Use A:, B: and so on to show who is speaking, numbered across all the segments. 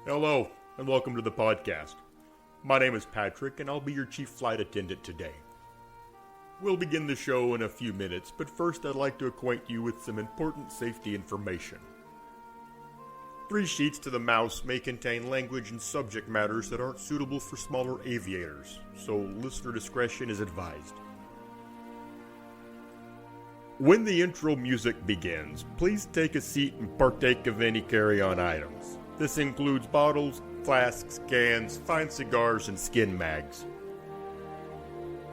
A: Hello, and welcome to the podcast. My name is Patrick, and I'll be your chief flight attendant today. We'll begin the show in a few minutes, but first I'd like to acquaint you with some important safety information. 3 Sheets to the Mouse may contain language and subject matters that aren't suitable for smaller aviators, so listener discretion is advised. When the intro music begins, please take a seat and partake of any carry-on items. This includes bottles, flasks, cans, fine cigars, and skin mags.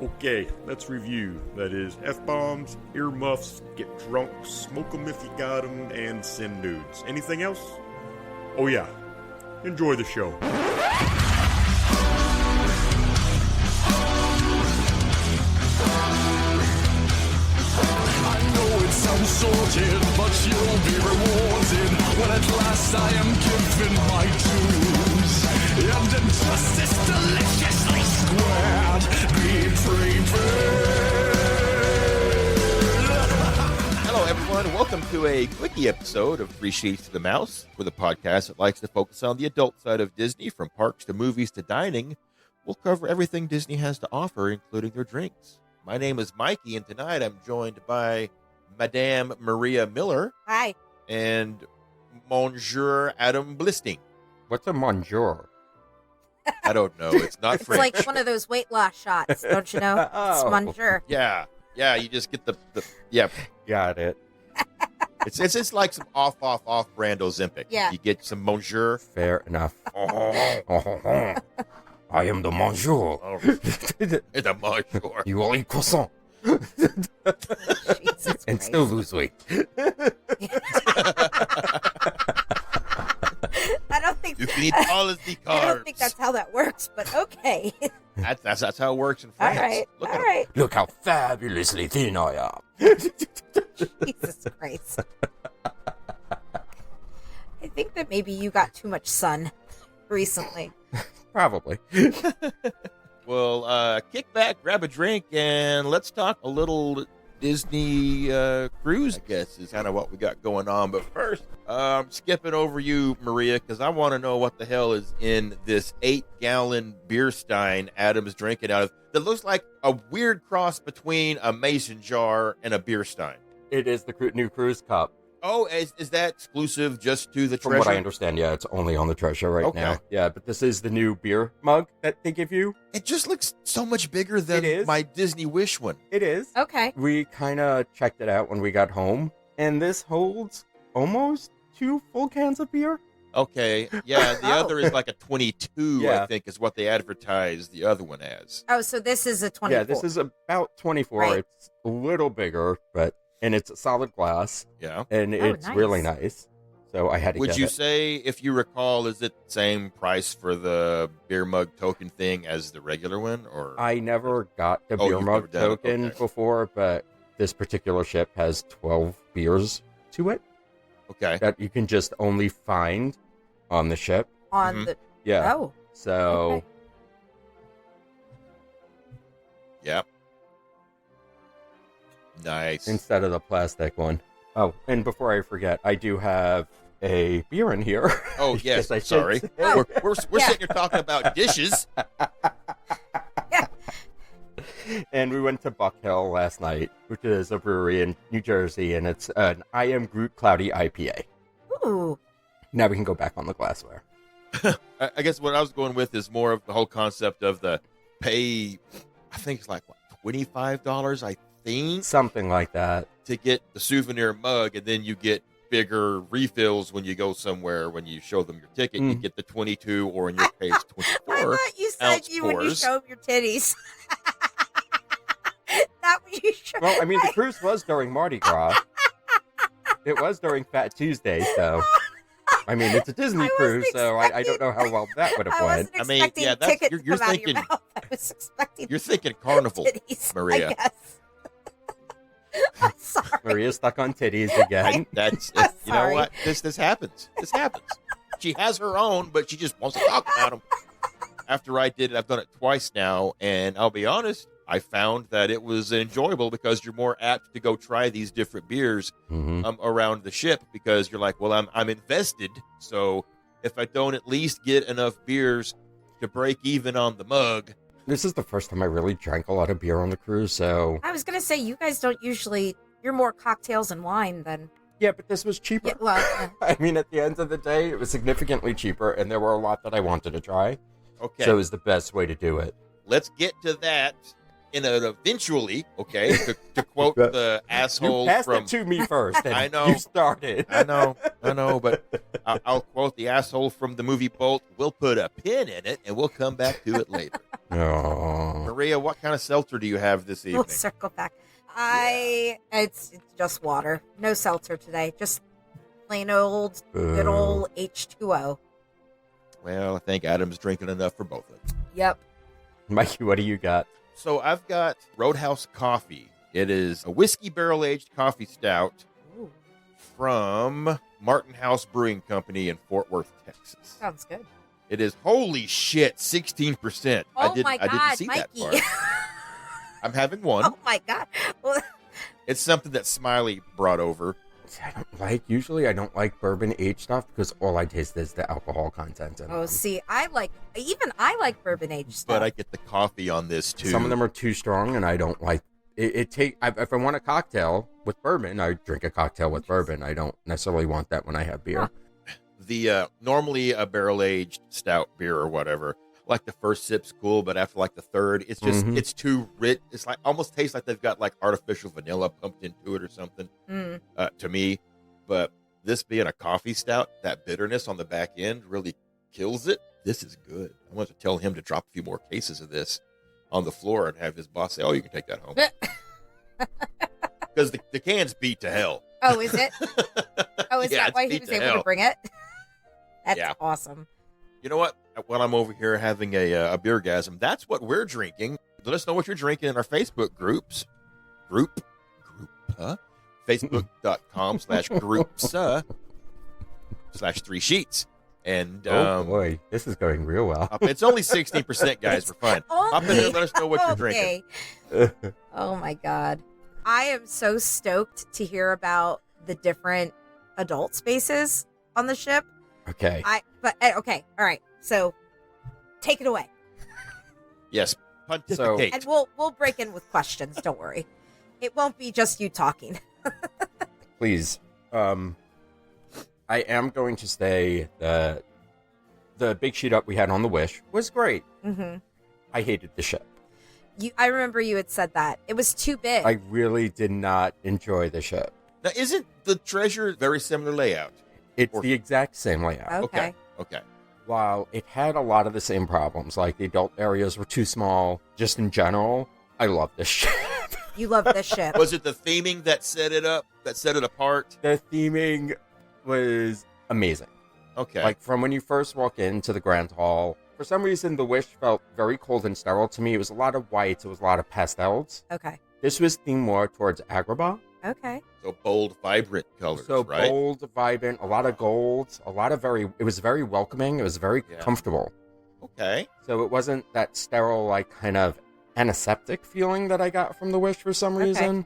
A: Okay, let's review. That is, F-bombs, earmuffs, get drunk, smoke 'em if you got 'em, and send nudes. Anything else? Oh yeah. Enjoy the show.
B: Sounds sorted, but you'll be rewarded when at last I am given my dues. And injustice deliciously squared be prepared.
C: Hello, everyone, and welcome to a Quckie episode of 3 Sheets to the Mouse, with a podcast that likes to focus on the adult side of Disney, from parks to movies to dining. We'll cover everything Disney has to offer, including their drinks. My name is Mikey, and tonight I'm joined by Madame Maria Miller.
D: Hi.
C: And Monsieur Adam Blisting.
E: What's a monsieur?
C: I don't know. It's not
D: It's
C: French.
D: like one of those weight loss shots, don't you know? It's
E: Oh.
D: monsieur.
C: Yeah, you just get the
E: Got it.
C: It's like some off brand Ozempic.
D: Yeah.
C: You get some Monsieur.
E: Fair enough. I am the monsieur.
C: It's a Monsieur.
E: You will eat croissant
D: Jesus
E: and
D: Christ.
E: still lose weight.
D: I don't think
C: You can eat all of the carbs.
D: I don't think that's how that works, but okay.
C: That's how it works in
D: All
C: France.
D: right.
C: Look
D: All
C: at 'em.
D: right.
E: Look how fabulously thin I am.
D: Jesus Christ. I think that maybe you got too much sun recently.
E: Probably.
C: Well, kick back, grab a drink, and let's talk a little Disney cruise, I guess, is kind of what we got going on. But first, I'm skipping over you, Maria, because I want to know what the hell is in this 8-gallon beer stein Adam's drinking out of that looks like a weird cross between a mason jar and a beer stein.
E: It is the new cruise cup.
C: Oh, is that exclusive just to the
E: From
C: treasure?
E: what I understand, yeah, it's only on the treasure right
C: Okay.
E: now. Yeah, but this is the new beer mug that they give you.
C: It just looks so much bigger than
E: It is.
C: my Disney Wish one.
E: It is.
D: Okay.
E: We kind of checked it out when we got home, and this holds almost 2 full cans of beer.
C: Okay, yeah, the
D: Oh.
C: other is like a 22, I
E: Yeah.
C: think, is what they advertise the other one as.
D: Oh, so this is a 24.
E: Yeah, this is about 24.
D: Right.
E: It's a little bigger, and it's a solid glass,
C: Yeah.
E: and
D: Oh,
E: it's really nice. So I had to
C: Would
E: get
C: you
E: it.
C: say, if you recall, is it the same price for the beer mug token thing as the regular one? Or
E: I never got the
C: Oh,
E: beer
C: you've
E: mug
C: never done it?
E: token
C: Okay.
E: before, but this particular ship has 12 beers to it
C: Okay.
E: that you can just only find on the ship.
D: on
C: Mhm.
D: the
E: Yeah.
D: Oh.
E: So
D: Okay.
C: Yeah. Nice.
E: instead of the plastic one. Oh, and before I forget, I do have a beer in here.
C: Oh, yes,
E: I should
C: sorry.
E: say.
D: Oh.
C: We're
D: Yeah.
C: sitting here talking about dishes.
E: And we went to Buck Hill last night, which is a brewery in New Jersey, and it's an I Am Groot Cloudy IPA.
D: Ooh.
E: Now we can go back on the glassware.
C: I guess what I was going with is more of the whole concept of the pay, I think it's like, what, $25, I think,
E: Something like that.
C: to get the souvenir mug, and then you get bigger refills when you go somewhere. When you show them your ticket, you get the 22, or in your case,
D: I
C: 24.
D: thought you said
C: ounce
D: you when you
C: pours.
D: show 'em your titties. Not when you show.
E: Well, I mean, the cruise was during Mardi Gras. It was during Fat Tuesday, so I mean, it's a Disney
D: I wasn't
E: cruise, so I don't know how well that would have
D: I
E: went.
D: wasn't
C: I mean,
D: expecting
C: yeah, that's-
D: tickets
C: you're
D: to come out of
C: thinking-
D: your mouth. I was expecting
C: You're thinking carnival,
D: titties,
C: Maria.
D: I guess. I'm sorry.
E: Maria's stuck on titties again.
C: That's
D: I'm
C: you know
D: sorry.
C: what? This happens. This happens. She has her own, but she just wants to talk about them. After I did it, I've done it twice now, and I'll be honest, I found that it was enjoyable because you're more apt to go try these different beers
E: Mhm.
C: around the ship because you're like, well, I'm invested, so if I don't at least get enough beers to break even on the mug.
E: This is the first time I really drank a lot of beer on the cruise, so...
D: I was going to say, you guys don't usually... You're more cocktails and wine than...
E: Yeah, but this was cheaper.
D: Yeah, well,
E: I mean, at the end of the day, it was significantly cheaper, and there were a lot that I wanted to try.
C: Okay.
E: So it was the best way to do it.
C: Let's get to that in an eventually, okay? To quote the asshole
E: You passed
C: from...
E: it to me first, and
C: I know.
E: you started.
C: I know, but I'll quote the asshole from the movie Bolt. We'll put a pin in it, and we'll come back to it later.
E: Oh.
C: Maria, what kind of seltzer do you have this evening?
D: we'll circle back. It's just water. No seltzer today. Just plain old, good old H2O.
C: Well, I think Adam's drinking enough for both of us.
D: Yep.
E: Mikey, what do you got?
C: So I've got Roadhouse Coffee. It is a whiskey barrel-aged coffee stout
D: Ooh,
C: from Martin House Brewing Company in Fort Worth, Texas.
D: sounds good.
C: It is, holy shit, 16%.
D: Oh
C: I
D: my God,
C: didn't see
D: Mikey.
C: that part. I'm having one.
D: Oh my God. Well,
C: It's something that Smiley brought over.
E: Usually I don't like bourbon aged stuff because all I taste is the alcohol content in
D: oh,
E: them.
D: see, I like bourbon aged stuff.
C: But I get the coffee on this, too.
E: Some of them are too strong, and I don't like it. If I want a cocktail with bourbon, I drink a cocktail with bourbon. I don't necessarily want that when I have beer.
D: Huh.
C: The normally a barrel-aged stout beer or whatever, like the first sip's cool, but after like the third, it's just it's too rich. It's like almost tastes like they've got like artificial vanilla pumped into it or something. To me, but this being a coffee stout, that bitterness on the back end really kills it. This is good. I want to tell him to drop a few more cases of this on the floor and have his boss say, "Oh, you can take that home," because the can's beat to hell.
D: Oh, is it? Oh, is
C: Yeah,
D: that
C: it's
D: why he
C: beat
D: was
C: to
D: able
C: hell.
D: to bring it? That's
C: Yeah.
D: awesome.
C: You know what? While I'm over here having a beergasm, that's what we're drinking. Let us know what you're drinking in our Facebook groups. Facebook.com/groups/3sheets. And
E: Oh boy, this is going real well.
C: it's only 16%, guys. For fun. Hop in there and let us know what you're drinking.
D: Okay. Oh my God. I am so stoked to hear about the different adult spaces on the ship.
E: Okay.
D: Okay. All right. So take it away.
C: Yes, pontificate.
D: And we'll break in with questions. Don't worry. It won't be just you talking.
E: Please. I am going to say that the big sheet up we had on the Wish was great.
D: Mm-hmm.
E: I hated the ship.
D: I remember you had said that. It was too big.
E: I really did not enjoy the ship.
C: Now, isn't the Treasure very similar layout?
E: It's the exact same layout.
D: Okay.
C: Okay.
E: While it had a lot of the same problems, like the adult areas were too small, just in general, I love this ship.
D: You love this ship.
C: Was it the theming that set it up, that set it apart?
E: The theming was amazing.
C: Okay.
E: Like from when you first walk into the Grand Hall, for some reason the Wish felt very cold and sterile to me. It was a lot of whites, it was a lot of pastels.
D: Okay.
E: This was themed more towards Agrabah.
D: Okay.
C: So bold, vibrant colors,
E: So
C: right?
E: bold, vibrant, a lot of gold, it was very welcoming, it was very comfortable.
C: Okay.
E: So it wasn't that sterile, like kind of antiseptic feeling that I got from the Wish for some reason.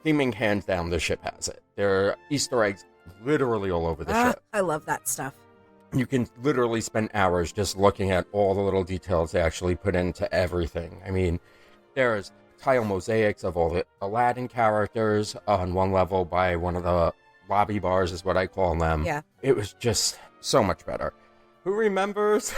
E: Theming, hands down, the ship has it. There are Easter eggs literally all over the ship.
D: I love that stuff.
E: You can literally spend hours just looking at all the little details they actually put into everything. I mean, there's tile mosaics of all the Aladdin characters on one level by one of the lobby bars is what I call them.
D: Yeah.
E: It was just so much better. Who remembers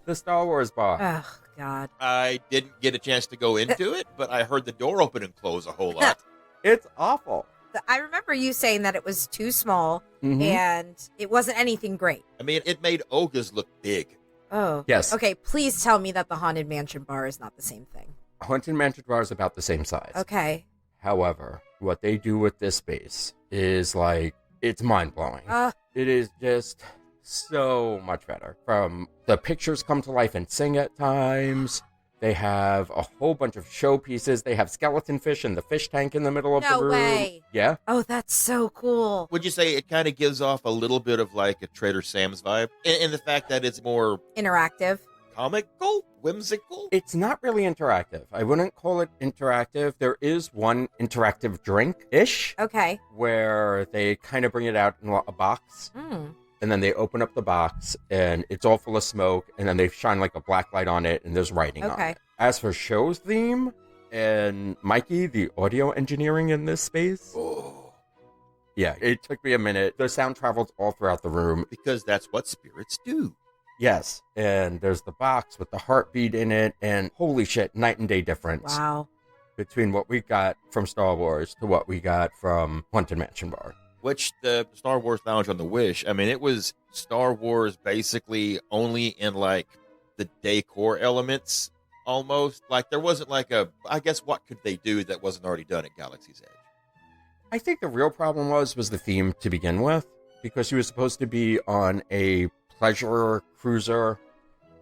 E: the Star Wars bar?
D: Oh, God.
C: I didn't get a chance to go into it, but I heard the door open and close a whole lot.
E: It's awful.
D: I remember you saying that it was too small and it wasn't anything great.
C: I mean, it made Olga's look big.
D: Oh.
E: Yes.
D: Okay, please tell me that the Haunted Mansion bar is not the same thing.
E: Haunted Mansion bar is about the same size.
D: Okay.
E: However, what they do with this space is like, it's mind-blowing.
D: Uh,
E: It is just so much better. From the pictures come to life and sing at times. They have a whole bunch of showpieces. They have skeleton fish in the fish tank in the middle of
D: No
E: the room.
D: way.
E: Yeah.
D: oh, that's so cool.
C: Would you say it kind of gives off a little bit of like a Trader Sam's vibe? In the fact that it's more
D: Interactive.
C: comical, whimsical?
E: It's not really interactive. I wouldn't call it interactive. There is one interactive drink-ish
D: Okay.
E: where they kind of bring it out in a box.
D: Mm.
E: and then they open up the box, and it's all full of smoke, and then they shine like a black light on it, and there's writing on it. As for show's theme, and Mikey, the audio engineering in this space, yeah, it took me a minute. The sound travels all throughout the room.
C: Because that's what spirits do.
E: Yes, and there's the box with the heartbeat in it, and holy shit, night and day difference.
D: Wow.
E: Between what we got from Star Wars to what we got from Haunted Mansion Bar.
C: Which the Star Wars Lounge on the Wish, I mean, it was Star Wars basically only in, like, the decor elements, almost. Like, there wasn't, like, I guess, what could they do that wasn't already done at Galaxy's Edge?
E: I think the real problem was the theme to begin with, because she was supposed to be on a pleasure cruiser,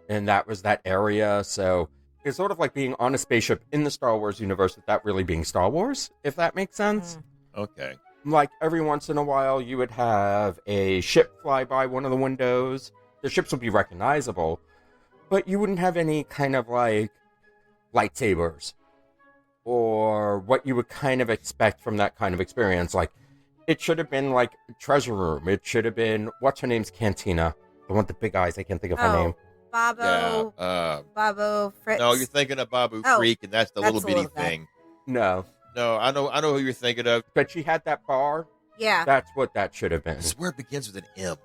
E: and that was that area, so it's sort of like being on a spaceship in the Star Wars universe without really being Star Wars, if that makes sense.
C: Okay.
E: Like, every once in a while, you would have a ship fly by one of the windows. The ships would be recognizable, but you wouldn't have any kind of, like, lightsabers or what you would kind of expect from that kind of experience. Like, it should have been, like, Treasure Room. It should have been, what's her name's Cantina? The one with the big eyes. I can't think of her name.
D: Babo.
C: Yeah,
D: Babo Fritz.
C: No, you're thinking of Babu Freak, and that's the little bitty thing.
E: No.
C: No, I know who you're thinking of.
E: But she had that bar.
D: Yeah.
E: That's what that should have been.
C: I swear it begins with an M.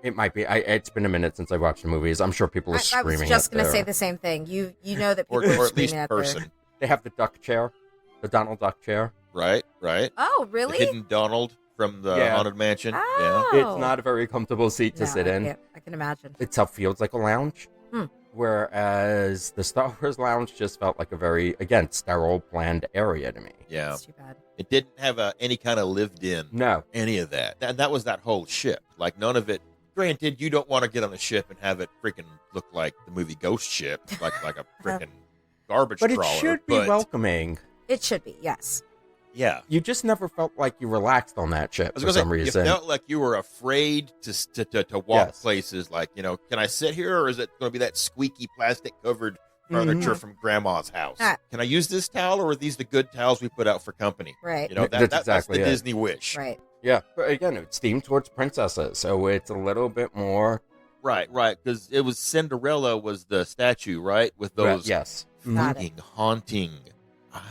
E: It might be. It's been a minute since I watched the movies. I'm sure people are screaming.
D: I was just
E: going to
D: say the same thing. You know that people
C: or
D: are
C: at least
D: screaming at
C: person.
E: They have the duck chair, the Donald Duck chair.
C: Right.
D: Oh,
C: The
D: really?
C: hidden Donald from the Haunted Mansion.
D: Oh.
E: It's not a very comfortable seat to sit in.
D: I can imagine.
E: Itself feels like a lounge. Whereas the Star Wars Lounge just felt like a very, again, sterile, bland area to me.
C: Yeah.
D: That's too bad.
C: It didn't have any kind of lived in.
E: No.
C: Any of that. And that was that whole ship. Like, none of it. Granted, you don't want to get on a ship and have it freaking look like the movie Ghost Ship, like a freaking garbage
E: But
C: trawler.
E: it should be welcoming.
D: It should be, yes.
C: Yeah.
E: You just never felt like you relaxed on that ship for some reason.
C: You felt like you were afraid to walk places. Like, can I sit here, or is it going to be that squeaky plastic-covered furniture from Grandma's house? Can I use this towel, or are these the good towels we put out for company?
D: Right.
E: That's exactly
C: the Disney wish.
D: Right.
E: Yeah, but again, it's themed towards princesses, so it's a little bit more...
C: Right, because it was Cinderella was the statue, right? With those fucking haunting eyes.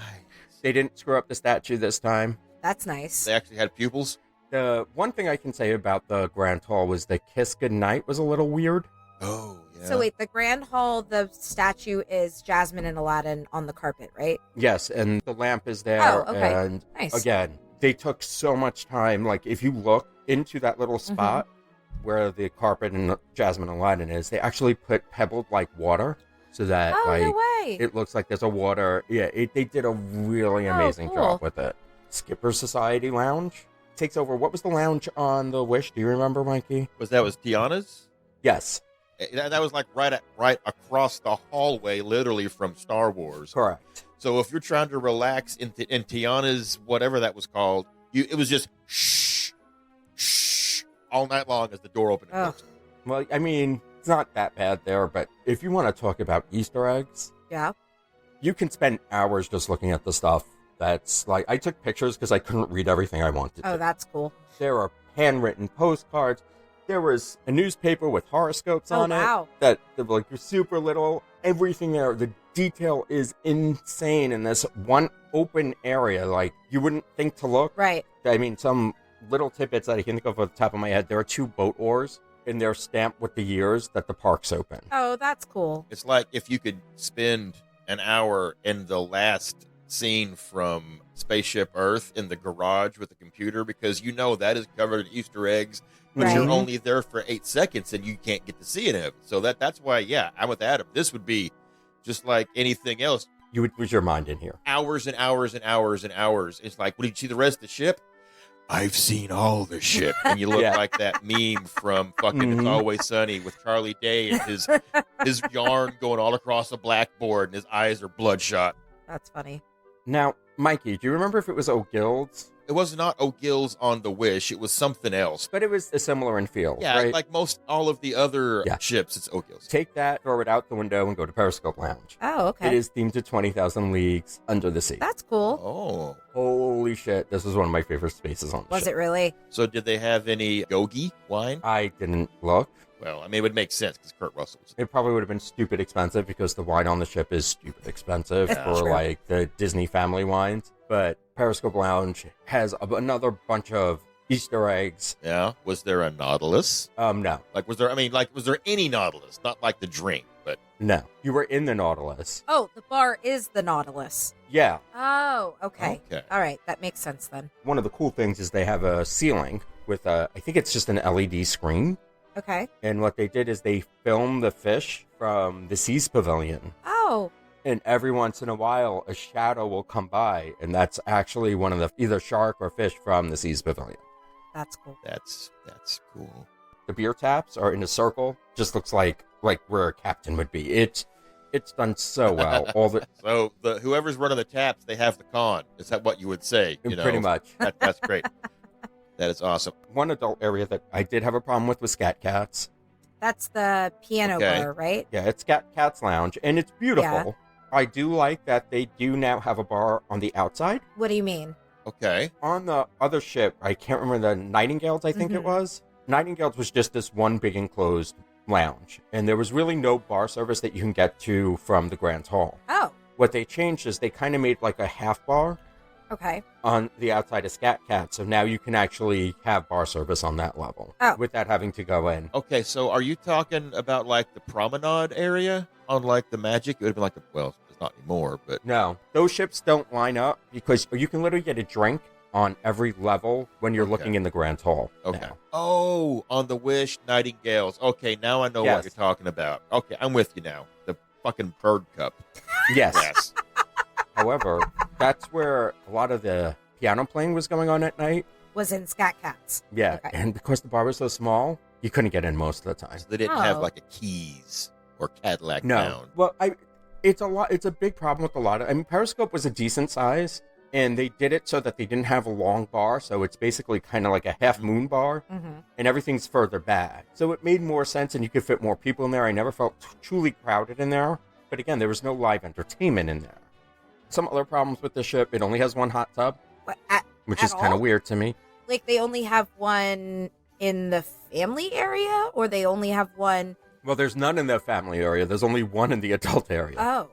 E: They didn't screw up the statue this time.
D: That's nice.
C: They actually had pupils?
E: The one thing I can say about the Grand Hall was the Kiss Goodnight was a little weird.
C: Oh, yeah.
D: So wait, the Grand Hall, the statue is Jasmine and Aladdin on the carpet, right?
E: Yes, and the lamp is there.
D: Oh, okay.
E: And
D: nice.
E: Again, they took so much time. Like, if you look into that little spot where the carpet and Jasmine and Aladdin is, they actually put pebbled, like, water so that,
D: no way.
E: it looks like there's a water. Yeah, they did a really amazing job with it. Skipper Society Lounge takes over. What was the lounge on the Wish? Do you remember, Mikey?
C: Was Tiana's?
E: Yes.
C: That was like right across the hallway, literally from Star Wars.
E: Correct.
C: So if you're trying to relax in Tiana's, whatever that was called, it was just shh all night long as the door opened and closed.
E: Well, I mean, it's not that bad there, but if you want to talk about Easter eggs, you can spend hours just looking at the stuff. That's like, I took pictures because I couldn't read everything I wanted to.
D: Oh, that's cool.
E: There are handwritten postcards. There was a newspaper with horoscopes on it that were like super little. Everything there, the detail is insane in this one open area. Like, you wouldn't think to look.
D: Right.
E: I mean, some little tidbits that I can think of off the top of my head. There are 2 boat oars, and they're stamped with the years that the park's open.
D: Oh, that's cool.
C: It's like if you could spend an hour in the last scene from Spaceship Earth in the garage with the computer, because that is covered in Easter eggs, but you're only there for 8 seconds and you can't get to see it. So that's why, I'm with Adam. This would be just like anything else.
E: You would lose your mind in here.
C: Hours and hours and hours and hours. It's like, did you see the rest of the ship? I've seen all the ship. And you look like that meme from fucking It's Always Sunny with Charlie Day and his yarn going all across the blackboard and his eyes are bloodshot.
D: That's funny.
E: Now, Mikey, do you remember if it was O'Gill's?
C: It was not O'Gill's on the Wish. It was something else.
E: But it was similar in feel, right?
C: Like all of the other ships, it's O'Gill's.
E: Take that, throw it out the window, and go to Periscope Lounge.
D: Oh, okay.
E: It is themed to 20,000 Leagues Under the Sea.
D: That's cool.
E: Holy shit, this was one of my favorite spaces on the
D: Was
E: ship.
D: it really?
C: So did they have any yogi wine?
E: I didn't look.
C: Well, I mean, it would make sense because Kurt Russell was.
E: It probably would have been stupid expensive because the wine on the ship is stupid expensive
D: Yeah,
E: for
D: true.
E: like the Disney family wines. But Periscope Lounge has another bunch of Easter eggs.
C: Yeah. Was there a Nautilus?
E: No.
C: Like, was there any Nautilus? Not like the drink, but.
E: No. You were in the Nautilus.
D: Oh, the bar is the Nautilus.
E: Yeah.
D: Oh, okay.
C: Okay.
D: All right. That makes sense then.
E: One of the cool things is they have a ceiling with I think it's just an LED screen.
D: Okay.
E: And what they did is they filmed the fish from the Seas Pavilion.
D: Oh,
E: And every once in a while, a shadow will come by, and that's actually one of the either shark or fish from the Seas Pavilion.
D: that's cool.
C: That's cool.
E: The beer taps are in a circle. Just looks like where a captain would be. It's done so well. All the
C: So whoever's running the taps, they have the con. Is that what you would say? You know?
E: pretty much.
C: That's great. That is awesome.
E: One adult area that I did have a problem with was Scat Cats.
D: That's the piano
C: Okay.
D: bar, right?
E: Yeah, it's Scat Cats Lounge, and it's beautiful.
D: Yeah.
E: I do like that they do now have a bar on the outside.
D: What do you mean?
C: Okay.
E: On the other ship, I can't remember the Nightingales, I think it
D: Mhm.
E: was. Nightingales was just this one big enclosed lounge, and there was really no bar service that you can get to from the Grand Hall.
D: Oh,
E: What they changed is they kind of made like a half bar
D: okay.
E: on the outside of Scat Cat, so now you can actually have bar service on that level
D: Oh.
E: without having to go in.
C: Okay, so are you talking about like the promenade area on like the Magic? It would have been like it's not anymore, but
E: No, those ships don't line up because you can literally get a drink on every level when you're
C: Okay.
E: looking in the Grand Hall.
C: okay.
E: now.
C: Oh, on the Wish Nightingales. Okay, now I know
E: Yes.
C: what you're talking about. Okay, I'm with you now. The fucking bird cup.
E: Yes.
C: Yes.
E: However, that's where a lot of the piano playing was going on at night.
D: Was in Scat Cats.
E: Yeah,
D: Okay.
E: and because the bar was so small, you couldn't get in most of the time.
C: They didn't have
D: Oh.
C: like a Keys or Cadillac
E: No,
C: Down.
E: well, it's a big problem with a lot of. I mean, Periscope was a decent size, and they did it so that they didn't have a long bar, so it's basically kind of like a half moon bar,
D: Mm-hmm.
E: and everything's further back. So it made more sense, and you could fit more people in there. I never felt truly crowded in there, but again, there was no live entertainment in there. Some other problems with the ship: it only has one hot tub, which
D: At
E: is kind
D: all?
E: of weird to me.
D: Like they only have one in the family area, or they only have one.
E: Well, there's none in the family area. There's only one in the adult area.
D: Oh.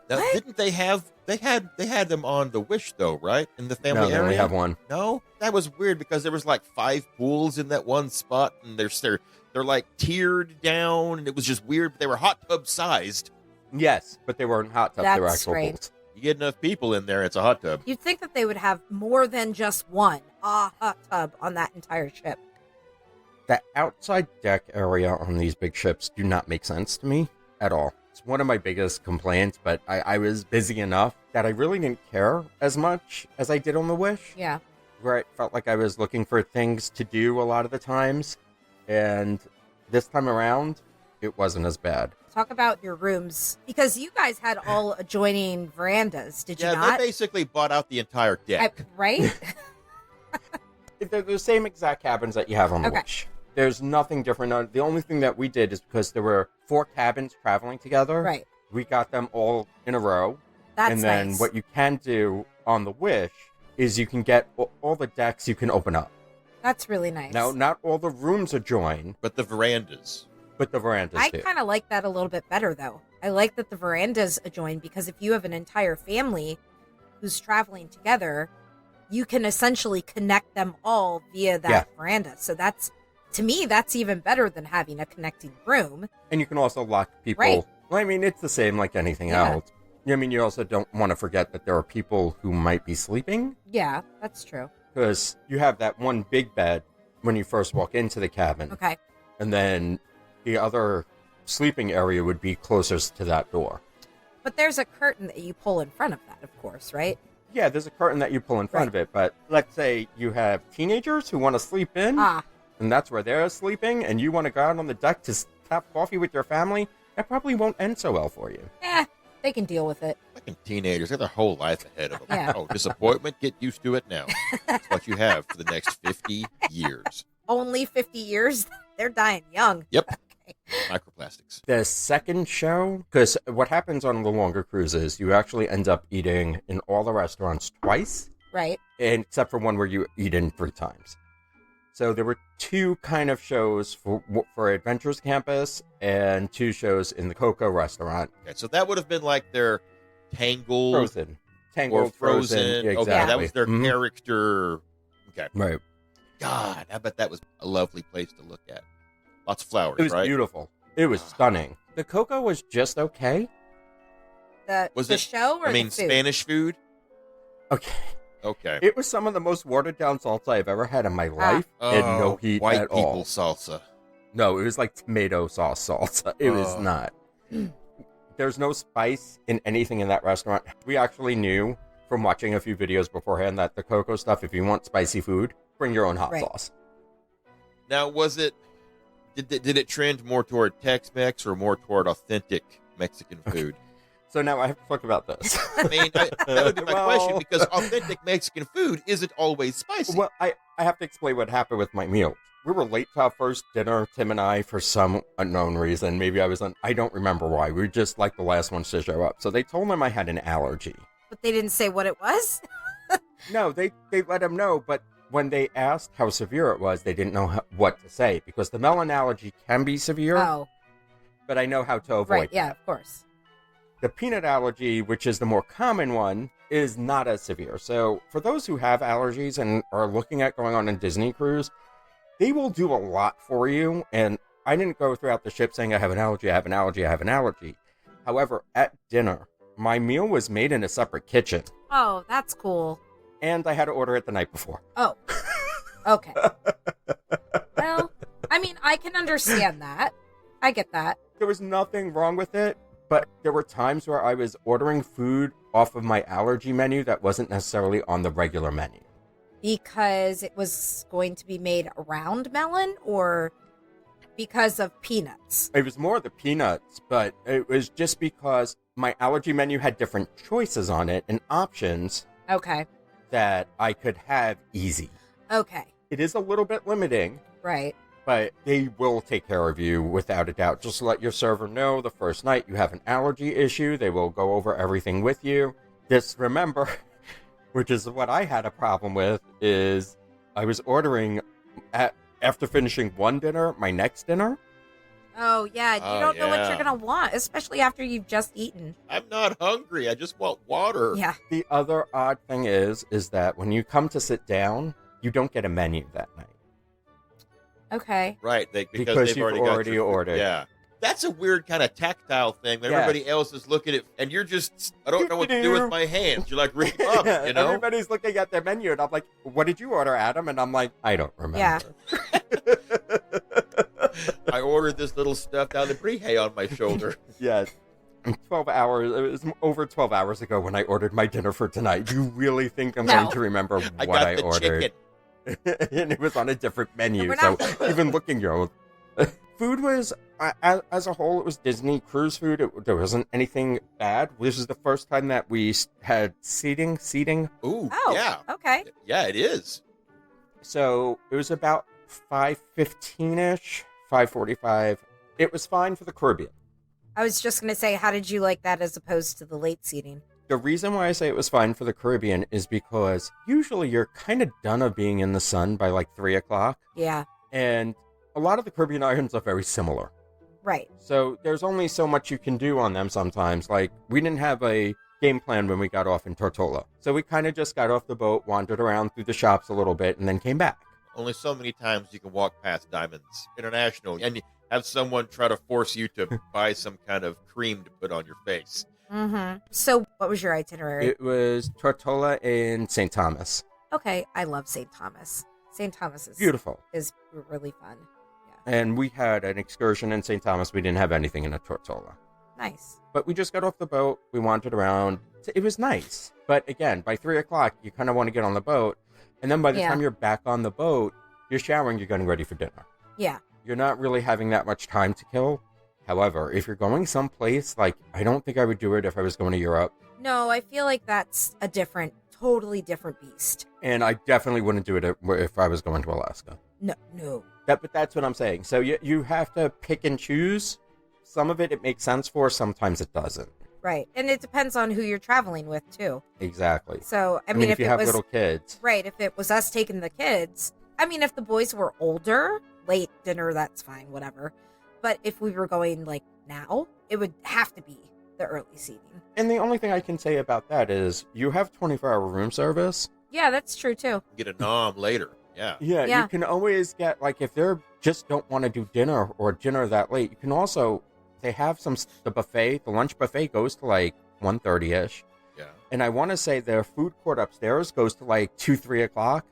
C: Now,
D: What?
C: didn't they have? They had them on the Wish though, right? In the family
E: no, they
C: area.
E: only have one.
C: No, that was weird because there was like 5 pools in that one spot, and they're like tiered down, and it was just weird. But they were hot tub sized.
E: Yes, but they weren't hot tubs. They were
D: That's
E: actual
D: great.
E: pools.
C: You get enough people in there, it's a hot tub.
D: You'd think that they would have more than just one hot tub on that entire ship.
E: The outside deck area on these big ships do not make sense to me at all. It's one of my biggest complaints, but I was busy enough that I really didn't care as much as I did on the Wish,
D: Yeah.
E: where I felt like I was looking for things to do a lot of the times. And this time around, it wasn't as bad.
D: Talk about your rooms, because you guys had all adjoining verandas, did you
C: Yeah,
D: not?
C: they basically bought out the entire deck.
D: Right?
E: They're the same exact cabins that you have on the
D: Okay.
E: Wish. There's nothing different. The only thing that we did is because there were 4 cabins traveling together.
D: Right.
E: We got them all in a row.
D: That's
E: and then
D: nice.
E: what you can do on the Wish is you can get all the decks you can open up.
D: That's really nice.
E: Now, not all the rooms are joined,
C: But the verandas.
E: but the verandas
D: I
E: do.
D: kind of like that a little bit better, though. I like that the verandas adjoin, because if you have an entire family who's traveling together, you can essentially connect them all via that
E: Yeah.
D: veranda. So that's, to me, that's even better than having a connecting room.
E: And you can also lock people.
D: Right.
E: Well, I mean, it's the same like anything
D: Yeah.
E: else. I mean, you also don't want to forget that there are people who might be sleeping,
D: Yeah, that's true.
E: because you have that one big bed when you first walk into the cabin.
D: Okay.
E: And then the other sleeping area would be closest to that door.
D: But there's a curtain that you pull in front of that, of course, right?
E: Yeah, there's a curtain that you pull in front
D: Right.
E: of it, but let's say you have teenagers who want to sleep in, and that's where they're sleeping, and you want to go out on the deck to have coffee with your family, that probably won't end so well for you.
D: They can deal with it.
C: Fucking teenagers, they have their whole life ahead of them.
D: Yeah.
C: Oh, disappointment, get used to it now. That's what you have for the next 50 years.
D: Only 50 years? They're dying young.
C: Yep.
F: Microplastics.
E: The second show, because what happens on the longer cruises, you actually end up eating in all the restaurants twice,
D: Right.
E: and except for one where you eat in 3 times. So there were 2 kind of shows for Adventures Campus and 2 shows in the Coco restaurant.
F: Okay, so that would have been like their Tangled
E: Frozen. Tangled,
F: or Frozen.
E: Exactly.
F: Okay, that was their
E: Mhm.
F: character. Okay.
E: Right.
F: God, I bet that was a lovely place to look at. Lots of flowers,
E: It was
F: right?
E: beautiful. It was stunning. The Coco was just okay.
F: Was
D: The
F: it-
D: show or
F: I mean,
D: the food?
F: Spanish food?
E: Okay.
F: Okay.
E: It was some of the most watered down salsa I've ever had in my life, and no heat
F: white
E: at
F: people
E: all.
F: salsa.
E: No, it was like tomato sauce salsa. It was not. There's no spice in anything in that restaurant. We actually knew from watching a few videos beforehand that the Coco stuff, if you want spicy food, bring your own hot
D: Right.
E: sauce.
F: Now, was it? Did it trend more toward Tex-Mex or more toward authentic Mexican food?
E: So now I have to talk about this.
F: I mean, that would be my
E: Well-
F: question, because authentic Mexican food isn't always spicy.
E: Well, I have to explain what happened with my meal. We were late to our first dinner, Tim and I, for some unknown reason. Maybe I don't remember why. We were just like the last ones to show up. So they told him I had an allergy.
D: But they didn't say what it was?
E: No, they let him know, but when they asked how severe it was, they didn't know what to say, because the melon allergy can be severe,
D: Oh,
E: but I know how to avoid
D: right. Yeah,
E: that.
D: of course.
E: The peanut allergy, which is the more common one, is not as severe. So for those who have allergies and are looking at going on a Disney cruise, they will do a lot for you. And I didn't go throughout the ship saying I have an allergy, I have an allergy, I have an allergy. However, at dinner, my meal was made in a separate kitchen,
D: Oh, that's cool.
E: and I had to order it the night before.
D: Oh, okay. Well, I mean, I can understand that. I get that.
E: There was nothing wrong with it, but there were times where I was ordering food off of my allergy menu that wasn't necessarily on the regular menu.
D: Because it was going to be made around melon or because of peanuts?
E: It was more the peanuts, but it was just because my allergy menu had different choices on it and options
D: Okay.
E: that I could have easy.
D: Okay.
E: It is a little bit limiting,
D: Right.
E: but they will take care of you without a doubt. Just let your server know the first night you have an allergy issue. They will go over everything with you. Just remember, which is what I had a problem with, is I was ordering after finishing one dinner, my next dinner.
D: Oh, yeah. You
F: Oh,
D: don't know what
F: yeah.
D: you're going to want, especially after you've just eaten.
F: I'm not hungry. I just want water.
D: Yeah.
E: The other odd thing is that when you come to sit down, you don't get a menu that night.
D: Okay.
F: Right. Because
E: Because
F: they've
E: you've
F: already got
E: already
F: your food.
E: ordered.
F: Yeah. That's a weird kind of tactile thing that
E: Yes.
F: everybody else is looking at, and you're just, I don't know what to do with my hands. You're like, read up,
E: Yeah,
F: you know?
E: everybody's looking at their menu, and I'm like, "What did you order, Adam?" And I'm like, "I don't remember."
D: Yeah.
F: I ordered this little stuffed alebrije on my shoulder.
E: Yes. 12 hours. It was over 12 hours ago when I ordered my dinner for tonight. You really think I'm
D: No.
E: going to remember
F: I
E: what
F: got
E: I
F: the
E: ordered?
F: chicken.
E: And it was on a different menu.
D: We're
E: So
D: not-
E: even looking, food was, as a whole, it was Disney cruise food. There wasn't anything bad. This is the first time that we had seating.
F: Ooh,
D: Oh,
F: yeah.
D: okay.
F: Yeah, it is.
E: So it was about 5:15-ish, 5:45. It was fine for the Caribbean.
D: I was just going to say, how did you like that as opposed to the late seating?
E: The reason why I say it was fine for the Caribbean is because usually you're kind of done of being in the sun by like 3 o'clock.
D: Yeah.
E: And a lot of the Caribbean islands are very similar.
D: Right.
E: So there's only so much you can do on them sometimes. Like, we didn't have a game plan when we got off in Tortola. So we kind of just got off the boat, wandered around through the shops a little bit, and then came back.
F: Only so many times you can walk past Diamonds International and have someone try to force you to buy some kind of cream to put on your face.
D: Mm-hmm. So what was your itinerary?
E: It was Tortola and St. Thomas.
D: Okay. I love St. Thomas. St. Thomas
E: Beautiful.
D: is really fun.
E: And we had an excursion in St. Thomas. We didn't have anything in a Tortola.
D: Nice.
E: But we just got off the boat. We wandered around. It was nice. But again, by 3 o'clock, you kind of want to get on the boat. And then by the
D: Yeah.
E: time you're back on the boat, you're showering, you're getting ready for dinner.
D: Yeah.
E: You're not really having that much time to kill. However, if you're going someplace, like, I don't think I would do it if I was going to Europe.
D: No, I feel like that's a totally different beast.
E: And I definitely wouldn't do it if I was going to Alaska.
D: No, no.
E: But that's what I'm saying. So you have to pick and choose. Some of it makes sense for, sometimes it doesn't.
D: Right. And it depends on who you're traveling with, too.
E: Exactly.
D: So, I
E: mean,
D: if
E: you
D: it
E: have
D: was,
E: little kids.
D: Right. If it was us taking the kids, I mean, if the boys were older, late dinner, that's fine, whatever. But if we were going, like, now, it would have to be the early seating.
E: And the only thing I can say about that is you have 24-hour room service.
D: Yeah, that's true, too.
F: Get a nom later. Yeah.
E: Yeah, you can always get, like, if they're just don't want to do dinner or dinner that late, you can also, they have the buffet, the lunch buffet goes to, like, 1:30-ish.
F: Yeah.
E: And I want to say their food court upstairs goes to, like, 2, 3 o'clock.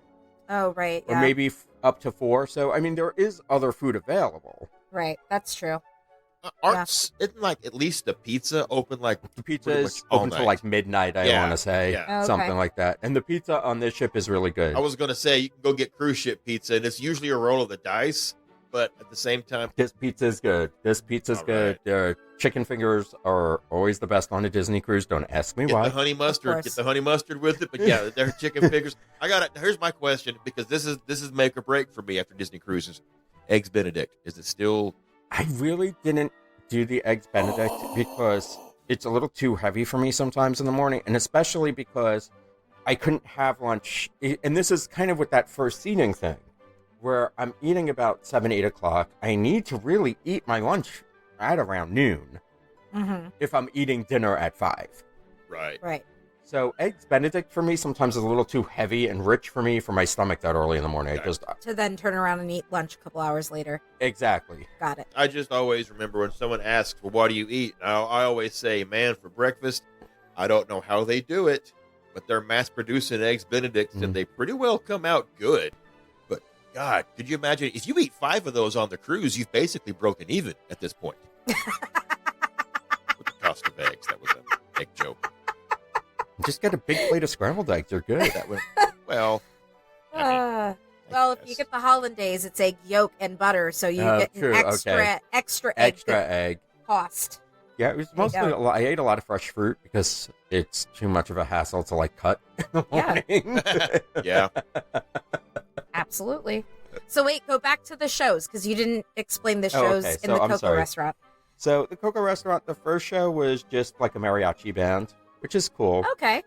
D: Oh, right, yeah.
E: Or maybe up to 4. So, I mean, there is other food available.
D: Right, that's true.
F: Isn't, like, at least the pizza open, like,
E: The pizza
F: pretty
E: is
F: much all
E: open till
F: night?
E: like midnight, I
F: Yeah,
E: want to say.
F: yeah.
D: Oh, okay.
E: Something like that. And the pizza on this ship is really good.
F: I was going to say, you can go get cruise ship pizza, and it's usually a roll of the dice, but at the same time,
E: This pizza is good. This pizza's
F: All
E: good.
F: right.
E: Their chicken fingers are always the best on a Disney cruise. Don't ask me
F: get
E: why.
F: the honey mustard,
D: course.
F: get the honey mustard with it. But yeah, their chicken fingers. I got it. Here's my question, because this is make or break for me after Disney cruises. Eggs Benedict, is it still?
E: I really didn't do the Eggs Benedict because it's a little too heavy for me sometimes in the morning. And especially because I couldn't have lunch. And this is kind of with that first seating thing, where I'm eating about 7, 8 o'clock. I need to really eat my lunch at around noon
D: Mm-hmm.
E: if I'm eating dinner at 5.
F: Right.
D: Right.
E: So Eggs Benedict for me sometimes is a little too heavy and rich for me for my stomach that early in the morning. I just
D: To then turn around and eat lunch a couple hours later.
E: exactly.
D: Got it.
F: I just always remember when someone asks, well, what do you eat? I always say, man, for breakfast, I don't know how they do it, but they're mass producing Eggs Benedicts and they pretty well come out good. But God, could you imagine if you eat 5 of those on the cruise, you've basically broken even at this point. With the cost of eggs, that was a big joke.
E: Just get a big plate of scrambled eggs. They're good. That way.
F: Well, I mean,
D: Well, if
F: guess.
D: you get the hollandaise, it's egg yolk and butter, so you
E: Oh,
D: get an
E: true, okay.
D: extra
E: Extra
D: egg
E: egg.
D: cost.
E: Yeah, it was
D: There you
E: mostly.
D: go.
E: I ate a lot of fresh fruit because it's too much of a hassle to like cut in the
D: Yeah.
E: morning.
F: yeah.
D: Absolutely. So wait, go back to the shows because you didn't explain the
E: Oh,
D: shows
E: okay,
D: in
E: so
D: the
E: I'm
D: Coco
E: sorry.
D: restaurant.
E: So the Coco restaurant, the first show was just like a mariachi band, which is cool.
D: Okay.